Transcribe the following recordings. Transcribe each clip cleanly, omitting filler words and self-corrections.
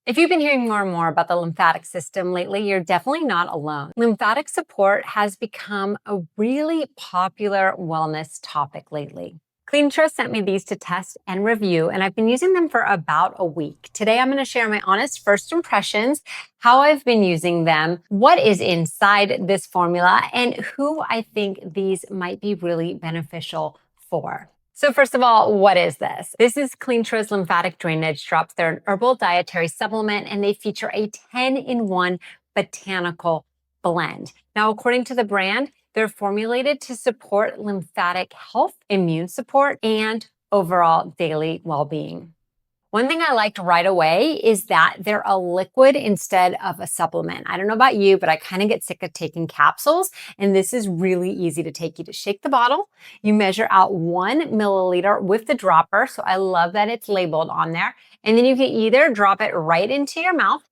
If you've been hearing more and more about the lymphatic system lately, you're definitely not alone. Lymphatic support has become a really popular wellness topic lately. Cleantra sent me these to test and review, and I've been using them for about a week. Today, I'm going to share my honest first impressions, how I've been using them, what is inside this formula, and who I think these might be really beneficial for. So first of all, what is this? This is Cleantra's Lymphatic Drainage Drops. They're an herbal dietary supplement, and they feature a 10-in-1 botanical blend. Now, according to the brand, they're formulated to support lymphatic health, immune support, and overall daily well-being. One thing I liked right away is that they're a liquid instead of a supplement. I don't know about you, but I kind of get sick of taking capsules, and this is really easy to take. You just shake the bottle, you measure out 1 milliliter with the dropper, so I love that it's labeled on there, and then you can either drop it right into your mouth,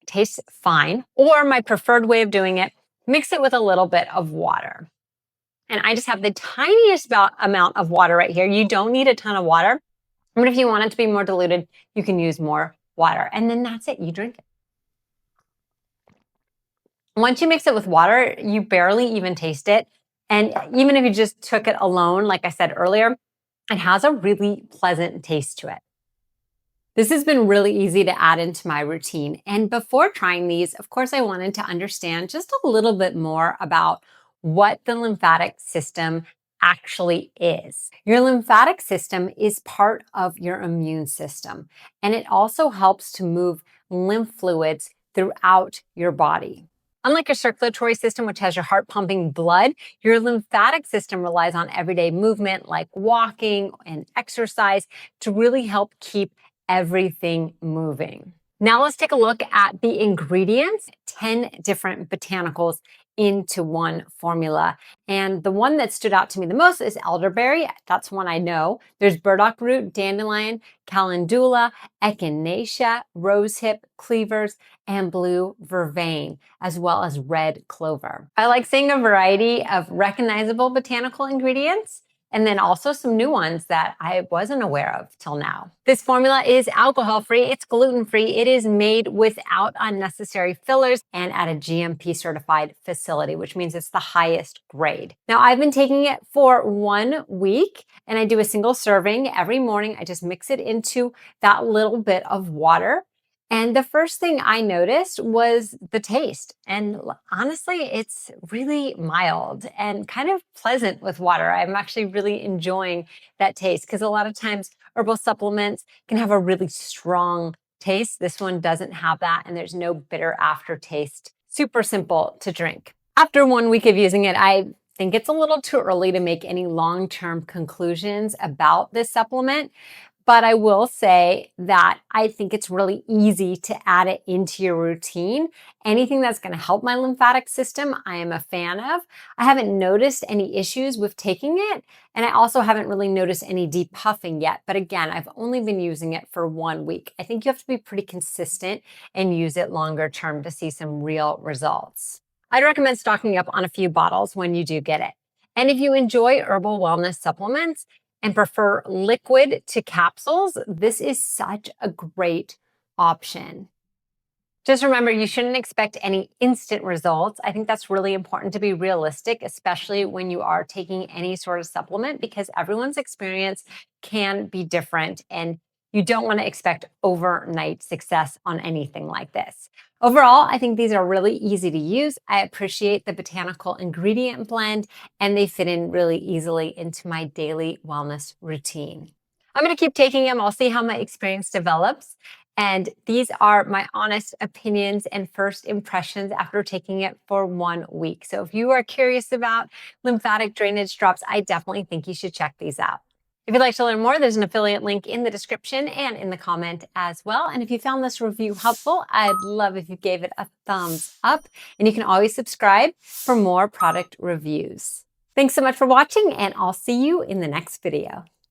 tastes fine, or my preferred way of doing it, mix it with a little bit of water. And I just have the tiniest amount of water right here. You don't need a ton of water. But if you want it to be more diluted, you can use more water. And then that's it, you drink it. Once you mix it with water, you barely even taste it. And even if you just took it alone, like I said earlier, it has a really pleasant taste to it. This has been really easy to add into my routine. And before trying these, of course, I wanted to understand just a little bit more about what the lymphatic system actually is. Your lymphatic system is part of your immune system, and it also helps to move lymph fluids throughout your body. Unlike your circulatory system, which has your heart pumping blood, your lymphatic system relies on everyday movement like walking and exercise to really help keep everything moving. Now let's take a look at the ingredients, 10 different botanicals into one formula. And the one that stood out to me the most is elderberry. That's one I know. There's burdock root, dandelion, calendula, echinacea, rosehip, cleavers, and blue vervain, as well as red clover. I like seeing a variety of recognizable botanical ingredients, and then also some new ones that I wasn't aware of till now. This formula is alcohol-free, it's gluten-free, it is made without unnecessary fillers and at a GMP certified facility, which means it's the highest grade. Now, I've been taking it for 1 week, and I do a single serving every morning. I just mix it into that little bit of water. And the first thing I noticed was the taste. And honestly, it's really mild and kind of pleasant with water. I'm actually really enjoying that taste because a lot of times herbal supplements can have a really strong taste. This one doesn't have that, and there's no bitter aftertaste. Super simple to drink. After 1 week of using it, I think it's a little too early to make any long-term conclusions about this supplement. But I will say that I think it's really easy to add it into your routine. Anything that's going to help my lymphatic system, I am a fan of. I haven't noticed any issues with taking it, and I also haven't really noticed any depuffing yet. But again, I've only been using it for 1 week. I think you have to be pretty consistent and use it longer term to see some real results. I'd recommend stocking up on a few bottles when you do get it. And if you enjoy herbal wellness supplements and prefer liquid to capsules, this is such a great option. Just remember, you shouldn't expect any instant results. I think that's really important to be realistic, especially when you are taking any sort of supplement, because everyone's experience can be different, and you don't want to expect overnight success on anything like this. Overall, I think these are really easy to use. I appreciate the botanical ingredient blend, and they fit in really easily into my daily wellness routine. I'm going to keep taking them. I'll see how my experience develops. And these are my honest opinions and first impressions after taking it for 1 week. So if you are curious about lymphatic drainage drops, I definitely think you should check these out. If you'd like to learn more, there's an affiliate link in the description and in the comment as well. And if you found this review helpful, I'd love if you gave it a thumbs up. And you can always subscribe for more product reviews. Thanks so much for watching, and I'll see you in the next video.